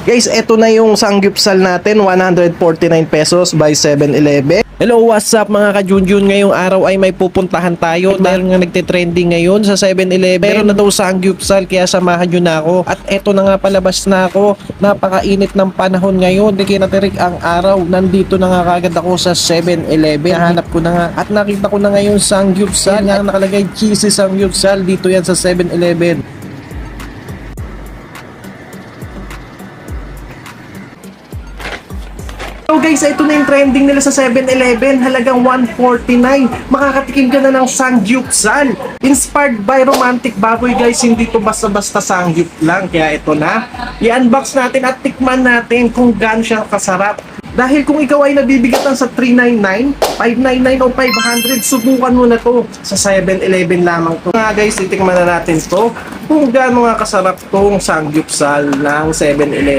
Guys, eto na yung sangyupsal natin, 149 pesos by 7-Eleven. Hello, what's up mga ka-Junjun? Ngayong araw ay may pupuntahan tayo dahil nga nagte-trending ngayon sa 7-Eleven. Meron na daw sangyupsal kaya samahan nyo na ako. At eto na nga palabas na ako. Napakainit ng panahon ngayon. Di kinatirik ang araw. Nandito na nga kagad ako sa 7-Eleven. Nahanap ko na nga at nakita ko na ngayon sangyupsal. Nga nakalagay cheesy sangyupsal. Dito yan sa 7-Eleven. So guys, ito na yung trending nila sa 7-Eleven, halagang 149. Makakatikim ka na ng sangyupsal. Inspired by romantic baboy guys, hindi to basta-basta sangyup lang. Kaya ito na, i-unbox natin at tikman natin kung gaano siya kasarap. Dahil kung ikaw ay nabibigatan sa 399, 599 o 500, subukan mo na to sa 7-Eleven lamang to. Nga guys, itikman na natin to kung gaano nga kasarap tong sangyupsal ng 7-Eleven.